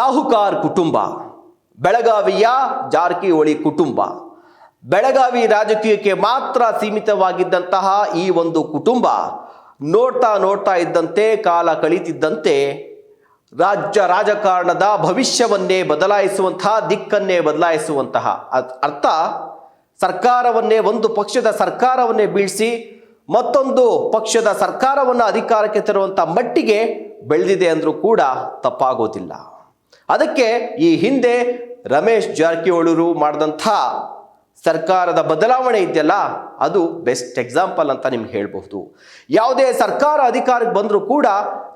ಸಾಹುಕಾರ್ ಕುಟುಂಬ, ಬೆಳಗಾವಿಯ ಜಾರಕಿಹೊಳಿ ಕುಟುಂಬ, ಬೆಳಗಾವಿ ರಾಜಕೀಯಕ್ಕೆ ಮಾತ್ರ ಸೀಮಿತವಾಗಿದ್ದಂತಹ ಈ ಒಂದು ಕುಟುಂಬ ನೋಡ್ತಾ ಇದ್ದಂತೆ, ಕಾಲ ಕಳೀತಿದ್ದಂತೆ ರಾಜ್ಯ ರಾಜಕಾರಣದ ಭವಿಷ್ಯವನ್ನೇ ಬದಲಾಯಿಸುವಂತಹ, ದಿಕ್ಕನ್ನೇ ಬದಲಾಯಿಸುವಂತಹ, ಅರ್ಥ ಸರ್ಕಾರವನ್ನೇ, ಒಂದು ಪಕ್ಷದ ಸರ್ಕಾರವನ್ನೇ ಬೀಳಿಸಿ ಮತ್ತೊಂದು ಪಕ್ಷದ ಸರ್ಕಾರವನ್ನು ಅಧಿಕಾರಕ್ಕೆ ತರುವಂಥ ಮಟ್ಟಿಗೆ ಬೆಳೆದಿದೆ ಅಂದರೂ ಕೂಡ ತಪ್ಪಾಗೋದಿಲ್ಲ. ಅದಕ್ಕೆ ಈ ಹಿಂದೆ ರಮೇಶ್ ಜಾರಕಿಹೊಳಿ ಮಾಡಿದಂಥ ಸರ್ಕಾರದ ಬದಲಾವಣೆ ಇದೆಯಲ್ಲ, ಅದು ಬೆಸ್ಟ್ ಎಕ್ಸಾಂಪಲ್ ಅಂತ ನಿಮ್ಗೆ ಹೇಳಬಹುದು. ಯಾವುದೇ ಸರ್ಕಾರ ಅಧಿಕಾರಕ್ಕೆ ಬಂದರೂ ಕೂಡ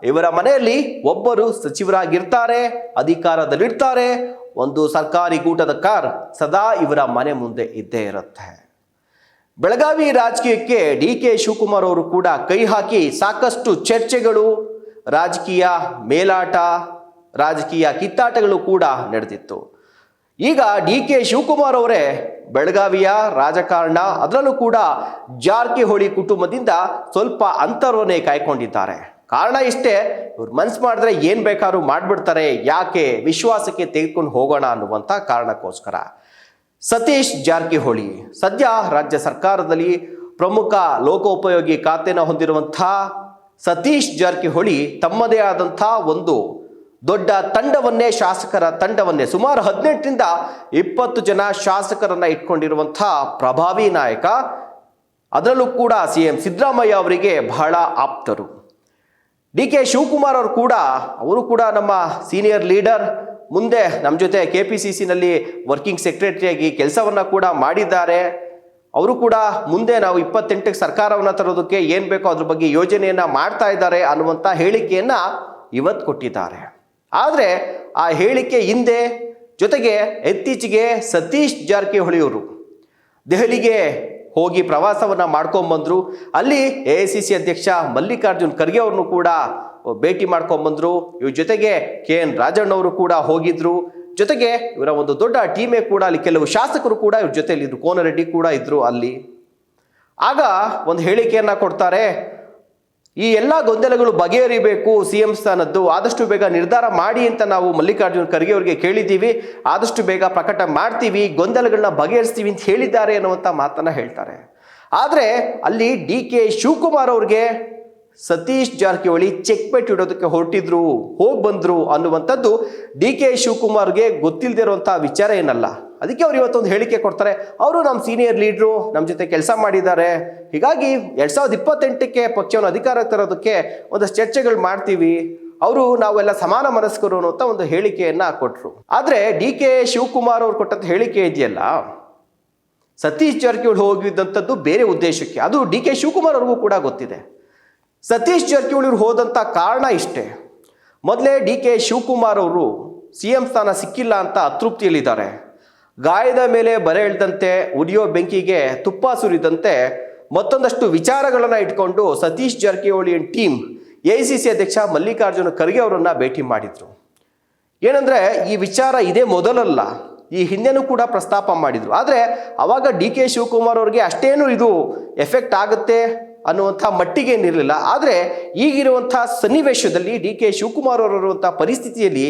ಇವರ ಮನೆಯಲ್ಲಿ ಒಬ್ಬರು ಸಚಿವರಾಗಿರ್ತಾರೆ, ಅಧಿಕಾರದಲ್ಲಿರ್ತಾರೆ. ಒಂದು ಸರ್ಕಾರಿ ಗೂಟದ ಕಾರ್ ಸದಾ ಇವರ ಮನೆ ಮುಂದೆ ಇದ್ದೇ ಇರುತ್ತೆ. ಬೆಳಗಾವಿ ರಾಜಕೀಯಕ್ಕೆ ಡಿ.ಕೆ. ಶಿವಕುಮಾರ್ ಅವರು ಕೂಡ ಕೈ ಹಾಕಿ ಸಾಕಷ್ಟು ಚರ್ಚೆಗಳು, ರಾಜಕೀಯ ಮೇಲಾಟ, ರಾಜಕೀಯ ಕಿತ್ತಾಟಗಳು ಕೂಡ ನಡೆದಿತ್ತು. ಈಗ ಡಿ.ಕೆ. ಶಿವಕುಮಾರ್ ಅವರೇ ಬೆಳಗಾವಿಯ ರಾಜಕಾರಣ, ಅದರಲ್ಲೂ ಕೂಡ ಜಾರಕಿಹೊಳಿ ಕುಟುಂಬದಿಂದ ಸ್ವಲ್ಪ ಅಂತರವನ್ನೇ ಕಾಯ್ಕೊಂಡಿದ್ದಾರೆ. ಕಾರಣ ಇಷ್ಟೇ, ಇವ್ರು ಮನ್ಸು ಮಾಡಿದ್ರೆ ಏನು ಬೇಕಾದ್ರೂ ಮಾಡಿಬಿಡ್ತಾರೆ, ಯಾಕೆ ವಿಶ್ವಾಸಕ್ಕೆ ತೆಗೆದುಕೊಂಡು ಹೋಗೋಣ ಅನ್ನುವಂಥ ಕಾರಣಕ್ಕೋಸ್ಕರ. ಸತೀಶ್ ಜಾರಕಿಹೊಳಿ ಸದ್ಯ ರಾಜ್ಯ ಸರ್ಕಾರದಲ್ಲಿ ಪ್ರಮುಖ ಲೋಕೋಪಯೋಗಿ ಖಾತೆನ ಹೊಂದಿರುವಂಥ ಸತೀಶ್ ಜಾರಕಿಹೊಳಿ ತಮ್ಮದೇ ಆದಂಥ ಒಂದು ದೊಡ್ಡ ತಂಡವನ್ನೇ, ಶಾಸಕರ ತಂಡವನ್ನೇ, ಸುಮಾರು 18ರಿಂದ 20 ಜನ ಶಾಸಕರನ್ನ ಇಟ್ಕೊಂಡಿರುವಂಥ ಪ್ರಭಾವಿ ನಾಯಕ. ಅದರಲ್ಲೂ ಕೂಡ CM ಸಿದ್ದರಾಮಯ್ಯ ಅವರಿಗೆ ಬಹಳ ಆಪ್ತರು. ಡಿ.ಕೆ. ಶಿವಕುಮಾರ್ ಅವರು ಕೂಡ ನಮ್ಮ ಸೀನಿಯರ್ ಲೀಡರ್, ಮುಂದೆ ನಮ್ಮ ಜೊತೆ KPCCನಲ್ಲಿ ವರ್ಕಿಂಗ್ ಸೆಕ್ರೆಟರಿಯಾಗಿ ಕೆಲಸವನ್ನು ಕೂಡ ಮಾಡಿದ್ದಾರೆ. ಅವರು ಕೂಡ ಮುಂದೆ ನಾವು 28ಕ್ಕೆ ಸರ್ಕಾರವನ್ನು ತರೋದಕ್ಕೆ ಏನು ಬೇಕೋ ಅದ್ರ ಬಗ್ಗೆ ಯೋಜನೆಯನ್ನು ಮಾಡ್ತಾ ಇದ್ದಾರೆ ಅನ್ನುವಂಥ ಹೇಳಿಕೆಯನ್ನು ಇವತ್ತು ಕೊಟ್ಟಿದ್ದಾರೆ. ಆದರೆ ಆ ಹೇಳಿಕೆ ಹಿಂದೆ, ಜೊತೆಗೆ ಇತ್ತೀಚೆಗೆ ಸತೀಶ್ ಜಾರಕಿಹೊಳಿ ಅವರು ದೆಹಲಿಗೆ ಹೋಗಿ ಪ್ರವಾಸವನ್ನು ಮಾಡ್ಕೊಂಬಂದರು. ಅಲ್ಲಿ AICC ಅಧ್ಯಕ್ಷ ಮಲ್ಲಿಕಾರ್ಜುನ್ ಖರ್ಗೆ ಅವ್ರನ್ನು ಕೂಡ ಭೇಟಿ ಮಾಡ್ಕೊಂಬಂದರು. ಇವ್ರ ಜೊತೆಗೆ KN ರಾಜಣ್ಣವರು ಕೂಡ ಹೋಗಿದ್ರು. ಜೊತೆಗೆ ಇವರ ಒಂದು ದೊಡ್ಡ ಟೀಮೇ ಕೂಡ, ಅಲ್ಲಿ ಕೆಲವು ಶಾಸಕರು ಕೂಡ ಇವ್ರ ಜೊತೆಯಲ್ಲಿ ಇದ್ರು, ಕೋನರೆಡ್ಡಿ ಕೂಡ ಇದ್ರು ಅಲ್ಲಿ. ಆಗ ಒಂದು ಹೇಳಿಕೆಯನ್ನು ಕೊಡ್ತಾರೆ, ಈ ಎಲ್ಲ ಗೊಂದಲಗಳು ಬಗೆಹರಿಬೇಕು, CM ಸ್ಥಾನದ್ದು ಆದಷ್ಟು ಬೇಗ ನಿರ್ಧಾರ ಮಾಡಿ ಅಂತ ನಾವು ಮಲ್ಲಿಕಾರ್ಜುನ್ ಖರ್ಗೆ ಅವರಿಗೆ ಕೇಳಿದ್ದೀವಿ, ಆದಷ್ಟು ಬೇಗ ಪ್ರಕಟ ಮಾಡ್ತೀವಿ, ಗೊಂದಲಗಳನ್ನ ಬಗೆಹರಿಸ್ತೀವಿ ಅಂತ ಹೇಳಿದ್ದಾರೆ ಅನ್ನುವಂಥ ಮಾತನ್ನ ಹೇಳ್ತಾರೆ. ಆದರೆ ಅಲ್ಲಿ ಡಿ.ಕೆ. ಶಿವಕುಮಾರ್ ಅವ್ರಿಗೆ ಸತೀಶ್ ಜಾರಕಿಹೊಳಿ ಚೆಕ್ ಪೇಟ್ ಇಡೋದಕ್ಕೆ ಹೊರಟಿದ್ರು, ಹೋಗಿ ಬಂದ್ರು ಅನ್ನುವಂಥದ್ದು ಡಿ.ಕೆ. ಶಿವಕುಮಾರ್ಗೆ ಗೊತ್ತಿಲ್ಲದೆ ಇರುವಂಥ ವಿಚಾರ ಏನಲ್ಲ. ಅದಕ್ಕೆ ಅವ್ರು ಇವತ್ತೊಂದು ಹೇಳಿಕೆ ಕೊಡ್ತಾರೆ, ಅವರು ನಮ್ಮ ಸೀನಿಯರ್ ಲೀಡ್ರು, ನಮ್ಮ ಜೊತೆ ಕೆಲಸ ಮಾಡಿದ್ದಾರೆ, ಹೀಗಾಗಿ 2028ಕ್ಕೆ ಪಕ್ಷವನ್ನು ಅಧಿಕಾರಕ್ಕೆ ತರೋದಕ್ಕೆ ಒಂದಷ್ಟು ಚರ್ಚೆಗಳು ಮಾಡ್ತೀವಿ, ನಾವೆಲ್ಲ ಸಮಾನ ಮನಸ್ಕರು ಅನ್ನುವಂಥ ಒಂದು ಹೇಳಿಕೆಯನ್ನ ಕೊಟ್ಟರು. ಆದರೆ ಡಿ.ಕೆ. ಶಿವಕುಮಾರ್ ಅವ್ರು ಕೊಟ್ಟಂತ ಹೇಳಿಕೆ ಇದೆಯಲ್ಲ, ಸತೀಶ್ ಜಾರಕಿಹೊಳಿ ಹೋಗಿದ್ದಂಥದ್ದು ಬೇರೆ ಉದ್ದೇಶಕ್ಕೆ, ಅದು ಡಿ.ಕೆ. ಶಿವಕುಮಾರ್ ಅವ್ರಿಗೂ ಕೂಡ ಗೊತ್ತಿದೆ. ಸತೀಶ್ ಜಾರಕಿಹೊಳಿ ಅವರು ಹೋದಂಥ ಕಾರಣ ಇಷ್ಟೇ. ಮೊದಲೇ ಡಿ.ಕೆ. ಶಿವಕುಮಾರ್ ಅವರು CM ಸ್ಥಾನ ಸಿಕ್ಕಿಲ್ಲ ಅಂತ ಅತೃಪ್ತಿಯಲ್ಲಿದ್ದಾರೆ. ಗಾಯದ ಮೇಲೆ ಬರೆ ಎಳೆದಂತೆ, ಉರಿಯೋ ಬೆಂಕಿಗೆ ತುಪ್ಪ ಸುರಿದಂತೆ ಮತ್ತೊಂದಷ್ಟು ವಿಚಾರಗಳನ್ನು ಇಟ್ಕೊಂಡು ಸತೀಶ್ ಜಾರಕಿಹೊಳಿ ಟೀಮ್ AICC ಅಧ್ಯಕ್ಷ ಮಲ್ಲಿಕಾರ್ಜುನ ಖರ್ಗೆ ಅವರನ್ನ ಭೇಟಿ ಮಾಡಿದ್ರು. ಏನಂದ್ರೆ ಈ ವಿಚಾರ ಇದೇ ಮೊದಲಲ್ಲ, ಈ ಹಿಂದೆನೂ ಕೂಡ ಪ್ರಸ್ತಾಪ ಮಾಡಿದ್ರು. ಆದರೆ ಅವಾಗ ಡಿ.ಕೆ. ಶಿವಕುಮಾರ್ ಅವ್ರಿಗೆ ಅಷ್ಟೇನು ಇದು ಎಫೆಕ್ಟ್ ಆಗುತ್ತೆ ಅನ್ನುವಂಥ ಮಟ್ಟಿಗೆ ಏನಿರಲಿಲ್ಲ. ಆದರೆ ಈಗಿರುವಂಥ ಸನ್ನಿವೇಶದಲ್ಲಿ ಡಿ.ಕೆ. ಶಿವಕುಮಾರ್ ಅವರಿರುವಂಥ ಪರಿಸ್ಥಿತಿಯಲ್ಲಿ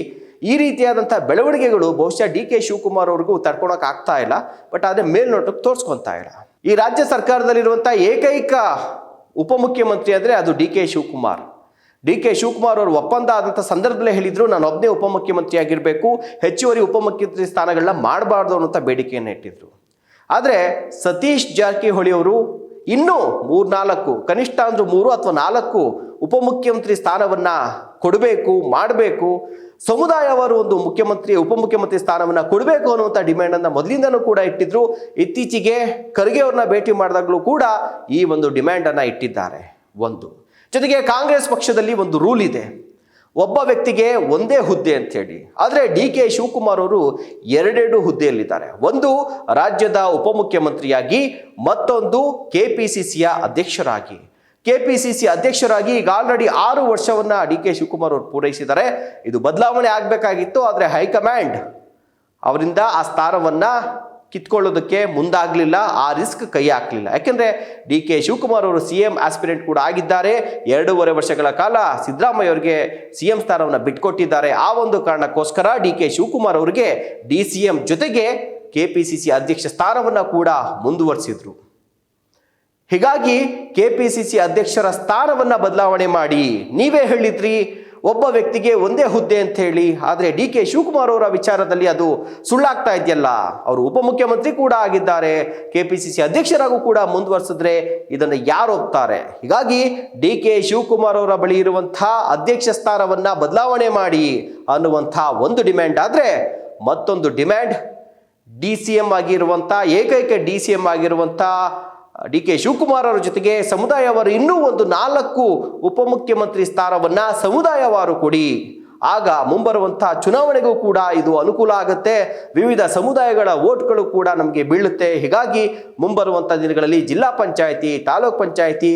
ಈ ರೀತಿಯಾದಂಥ ಬೆಳವಣಿಗೆಗಳು ಬಹುಶಃ ಡಿ.ಕೆ. ಶಿವಕುಮಾರ್ ಅವ್ರಿಗೂ ತಡ್ಕೊಳಕ್ ಆಗ್ತಾ ಇಲ್ಲ. ಬಟ್ ಆದರೆ ಮೇಲ್ನೋಟಕ್ಕೆ ತೋರಿಸ್ಕೊತಾ ಇಲ್ಲ. ಈ ರಾಜ್ಯ ಸರ್ಕಾರದಲ್ಲಿರುವಂಥ ಏಕೈಕ ಉಪಮುಖ್ಯಮಂತ್ರಿ ಅಂದರೆ ಅದು ಡಿ.ಕೆ. ಶಿವಕುಮಾರ್. ಡಿ.ಕೆ. ಶಿವಕುಮಾರ್ ಅವರು ಒಪ್ಪಂದ ಆದಂಥ ಸಂದರ್ಭದಲ್ಲೇ ಹೇಳಿದ್ರು, ನಾನು ಒಬ್ಬನೇ ಉಪಮುಖ್ಯಮಂತ್ರಿ ಆಗಿರಬೇಕು, ಹೆಚ್ಚುವರಿ ಉಪಮುಖ್ಯಮಂತ್ರಿ ಸ್ಥಾನಗಳನ್ನ ಮಾಡಬಾರ್ದು ಅನ್ನೋಂಥ ಬೇಡಿಕೆಯನ್ನು ಇಟ್ಟಿದ್ರು. ಆದರೆ ಸತೀಶ್ ಜಾರಕಿಹೊಳಿ ಅವರು ಇನ್ನೂ 3-4, ಕನಿಷ್ಠ ಅಂದ್ರೆ 3 ಅಥವಾ 4 ಉಪಮುಖ್ಯಮಂತ್ರಿ ಸ್ಥಾನವನ್ನ ಕೊಡಬೇಕು, ಮಾಡಬೇಕು, ಸಮುದಾಯವರು ಒಂದು ಉಪಮುಖ್ಯಮಂತ್ರಿ ಸ್ಥಾನವನ್ನ ಕೊಡಬೇಕು ಅನ್ನುವಂಥ ಡಿಮ್ಯಾಂಡನ್ನು ಮೊದಲಿಂದನೂ ಕೂಡ ಇಟ್ಟಿದ್ರು. ಇತ್ತೀಚೆಗೆ ಖರ್ಗೆ ಅವ್ರನ್ನ ಭೇಟಿ ಮಾಡಿದಾಗಲೂ ಕೂಡ ಈ ಒಂದು ಡಿಮ್ಯಾಂಡನ್ನು ಇಟ್ಟಿದ್ದಾರೆ. ಒಂದು ಜೊತೆಗೆ ಕಾಂಗ್ರೆಸ್ ಪಕ್ಷದಲ್ಲಿ ಒಂದು ರೂಲ್ ಇದೆ, ಒಬ್ಬ ವ್ಯಕ್ತಿಗೆ ಒಂದೇ ಹುದ್ದೆ ಅಂತ ಹೇಳಿ. ಆದರೆ ಡಿ.ಕೆ. ಶಿವಕುಮಾರ್ ಅವರು 2 ಹುದ್ದೆಯಲ್ಲಿದ್ದಾರೆ. ಒಂದು ರಾಜ್ಯದ ಉಪಮುಖ್ಯಮಂತ್ರಿಯಾಗಿ, ಮತ್ತೊಂದು KPCCಯ ಅಧ್ಯಕ್ಷರಾಗಿ. KPCC ಅಧ್ಯಕ್ಷರಾಗಿ ಈಗ ಆಲ್ರೆಡಿ 6 ವರ್ಷವನ್ನ ಡಿ.ಕೆ. ಶಿವಕುಮಾರ್ ಅವರು ಪೂರೈಸಿದ್ದಾರೆ. ಇದು ಬದಲಾವಣೆ ಆಗಬೇಕಾಗಿತ್ತು, ಆದರೆ ಹೈಕಮಾಂಡ್ ಅವರಿಂದ ಆ ಸ್ಥಾನವನ್ನ ಕಿತ್ಕೊಳ್ಳೋದಕ್ಕೆ ಮುಂದಾಗಲಿಲ್ಲ, ಆ ರಿಸ್ಕ್ ಕೈ ಹಾಕಲಿಲ್ಲ. ಯಾಕೆಂದರೆ ಡಿ ಕೆ ಶಿವಕುಮಾರ್ ಅವರು ಸಿ ಎಂ ಆಸ್ಪಿರೆಂಟ್ ಕೂಡ ಆಗಿದ್ದಾರೆ. 2.5 ವರ್ಷಗಳ ಕಾಲ ಸಿದ್ದರಾಮಯ್ಯ ಅವರಿಗೆ ಸಿ ಎಂ ಸ್ಥಾನವನ್ನು ಬಿಟ್ಕೊಟ್ಟಿದ್ದಾರೆ. ಆ ಒಂದು ಕಾರಣಕ್ಕೋಸ್ಕರ ಡಿ ಕೆ ಶಿವಕುಮಾರ್ ಅವರಿಗೆ DCM ಜೊತೆಗೆ KPCC ಅಧ್ಯಕ್ಷ ಸ್ಥಾನವನ್ನು ಕೂಡ ಮುಂದುವರಿಸಿದ್ರು. ಹೀಗಾಗಿ KPCC ಅಧ್ಯಕ್ಷರ ಸ್ಥಾನವನ್ನು ಬದಲಾವಣೆ ಮಾಡಿ, ನೀವೇ ಹೇಳಿದ್ರಿ ಒಬ್ಬ ವ್ಯಕ್ತಿಗೆ ಒಂದೇ ಹುದ್ದೆ ಅಂತ ಹೇಳಿ. ಆದರೆ ಡಿ ಕೆ ಶಿವಕುಮಾರ್ ಅವರ ವಿಚಾರದಲ್ಲಿ ಅದು ಸುಳ್ಳಾಗ್ತಾ ಇದೆಯಲ್ಲ. ಅವರು ಉಪಮುಖ್ಯಮಂತ್ರಿ ಕೂಡ ಆಗಿದ್ದಾರೆ, KPCC ಅಧ್ಯಕ್ಷರಾಗೂ ಕೂಡ ಮುಂದುವರಿಸಿದ್ರೆ ಇದನ್ನು ಯಾರು ಒಪ್ತಾರೆ? ಹೀಗಾಗಿ ಡಿ ಕೆ ಶಿವಕುಮಾರ್ ಅವರ ಬಳಿ ಇರುವಂತಹ ಅಧ್ಯಕ್ಷ ಸ್ಥಾನವನ್ನು ಬದಲಾವಣೆ ಮಾಡಿ ಅನ್ನುವಂಥ ಒಂದು ಡಿಮ್ಯಾಂಡ್ ಆದರೆ, ಮತ್ತೊಂದು ಡಿಮ್ಯಾಂಡ್ DCM ಆಗಿರುವಂಥ ಏಕೈಕ DCM ಆಗಿರುವಂಥ ಡಿ ಕೆ ಶಿವಕುಮಾರ್ ಅವರ ಜೊತೆಗೆ ಸಮುದಾಯವಾರು ಇನ್ನೂ ಒಂದು 4 ಉಪಮುಖ್ಯಮಂತ್ರಿ ಸ್ಥಾನವನ್ನು ಸಮುದಾಯವಾರು ಕೊಡಿ. ಆಗ ಮುಂಬರುವಂತಹ ಚುನಾವಣೆಗೂ ಕೂಡ ಇದು ಅನುಕೂಲ ಆಗುತ್ತೆ, ವಿವಿಧ ಸಮುದಾಯಗಳ ವೋಟ್ಗಳು ಕೂಡ ನಮಗೆ ಬೀಳುತ್ತೆ. ಹೀಗಾಗಿ ಮುಂಬರುವಂಥ ದಿನಗಳಲ್ಲಿ ಜಿಲ್ಲಾ ಪಂಚಾಯಿತಿ, ತಾಲೂಕ್ ಪಂಚಾಯಿತಿ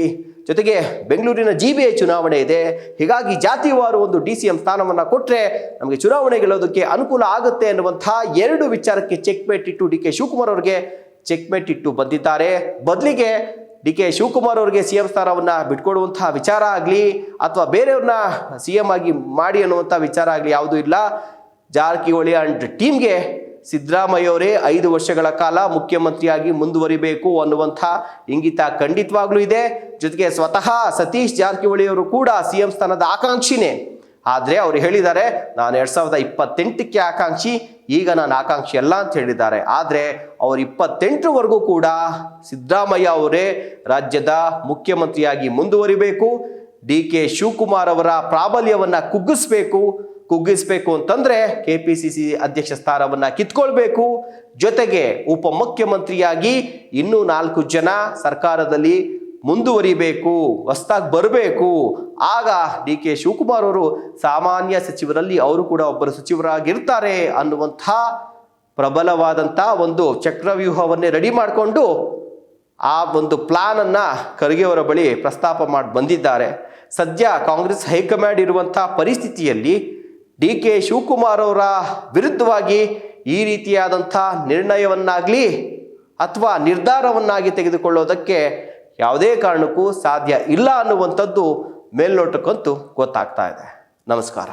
ಜೊತೆಗೆ ಬೆಂಗಳೂರಿನ GBA ಚುನಾವಣೆ ಇದೆ. ಹೀಗಾಗಿ ಜಾತಿವಾರು ಒಂದು DCM ಸ್ಥಾನವನ್ನು ಕೊಟ್ಟರೆ ನಮಗೆ ಚುನಾವಣೆ ಗೆಲ್ಲೋದಕ್ಕೆ ಅನುಕೂಲ ಆಗುತ್ತೆ ಅನ್ನುವಂತಹ 2 ವಿಚಾರಕ್ಕೆ ಚೆಕ್ಮೇಟ್ ಇಟ್ಟು ಡಿ ಕೆ ಶಿವಕುಮಾರ್ ಅವರಿಗೆ ಚೆಕ್ಮೇಟ್ ಇಟ್ಟು ಬಂದಿದ್ದಾರೆ. ಬದಲಿಗೆ ಡಿ ಕೆ ಶಿವಕುಮಾರ್ ಅವರಿಗೆ CM ಸ್ಥಾನವನ್ನು ಬಿಟ್ಕೊಡುವಂತಹ ವಿಚಾರ ಆಗಲಿ ಅಥವಾ ಬೇರೆಯವ್ರನ್ನ CM ಆಗಿ ಮಾಡಿ ಅನ್ನುವಂಥ ವಿಚಾರ ಆಗಲಿ ಯಾವುದೂ ಇಲ್ಲ. ಜಾರಕಿಹೊಳಿ ಅಂಡ್ ಟೀಮ್ಗೆ ಸಿದ್ದರಾಮಯ್ಯ ಅವರೇ 5 ವರ್ಷಗಳ ಕಾಲ ಮುಖ್ಯಮಂತ್ರಿಯಾಗಿ ಮುಂದುವರಿಬೇಕು ಅನ್ನುವಂಥ ಇಂಗಿತ ಖಂಡಿತವಾಗ್ಲೂ ಇದೆ. ಜೊತೆಗೆ ಸ್ವತಃ ಸತೀಶ್ ಜಾರಕಿಹೊಳಿ ಅವರು ಕೂಡ CM ಸ್ಥಾನದ ಆಕಾಂಕ್ಷಿನೇ. ಆದರೆ ಅವರು ಹೇಳಿದ್ದಾರೆ, ನಾನು 2028ಕ್ಕೆ ಆಕಾಂಕ್ಷಿ, ಈಗ ನಾನು ಆಕಾಂಕ್ಷಿ ಅಲ್ಲ ಅಂತ ಹೇಳಿದ್ದಾರೆ. ಆದರೆ ಅವರು 28ವರೆಗೂ ಕೂಡ ಸಿದ್ದರಾಮಯ್ಯ ಅವರೇ ರಾಜ್ಯದ ಮುಖ್ಯಮಂತ್ರಿಯಾಗಿ ಮುಂದುವರಿಬೇಕು. ಡಿ ಕೆ ಶಿವಕುಮಾರ್ ಅವರ ಪ್ರಾಬಲ್ಯವನ್ನು ಕುಗ್ಗಿಸ್ಬೇಕು ಅಂತಂದ್ರೆ KPCC ಅಧ್ಯಕ್ಷ ಸ್ಥಾನವನ್ನು ಕಿತ್ಕೊಳ್ಬೇಕು. ಜೊತೆಗೆ ಉಪಮುಖ್ಯಮಂತ್ರಿಯಾಗಿ ಇನ್ನೂ 4 ಜನ ಸರ್ಕಾರದಲ್ಲಿ ಮುಂದುವರಿಬೇಕು, ಹೊಸದಾಗಿ ಬರಬೇಕು. ಆಗ ಡಿ ಕೆ ಶಿವಕುಮಾರ್ ಅವರು ಸಾಮಾನ್ಯ ಸಚಿವರಲ್ಲಿ ಅವರು ಕೂಡ ಒಬ್ಬರು ಸಚಿವರಾಗಿರ್ತಾರೆ ಅನ್ನುವಂಥ ಪ್ರಬಲವಾದಂಥ ಒಂದು ಚಕ್ರವ್ಯೂಹವನ್ನೇ ರೆಡಿ ಮಾಡಿಕೊಂಡು ಆ ಒಂದು ಪ್ಲಾನನ್ನು ಖರ್ಗೆ ಅವರ ಬಳಿ ಪ್ರಸ್ತಾಪ ಮಾಡಿ ಬಂದಿದ್ದಾರೆ. ಸದ್ಯ ಕಾಂಗ್ರೆಸ್ ಹೈಕಮಾಂಡ್ ಇರುವಂಥ ಪರಿಸ್ಥಿತಿಯಲ್ಲಿ ಡಿ ಕೆ ಶಿವಕುಮಾರ್ ಅವರ ವಿರುದ್ಧವಾಗಿ ಈ ರೀತಿಯಾದಂಥ ನಿರ್ಣಯವನ್ನಾಗಲಿ ಅಥವಾ ನಿರ್ಧಾರವನ್ನಾಗಿ ತೆಗೆದುಕೊಳ್ಳೋದಕ್ಕೆ ಯಾವುದೇ ಕಾರಣಕ್ಕೂ ಸಾಧ್ಯ ಇಲ್ಲ ಅನ್ನುವಂಥದ್ದು ಮೇಲ್ನೋಟಕ್ಕಂತೂ ಗೊತ್ತಾಗ್ತಾ ಇದೆ. ನಮಸ್ಕಾರ.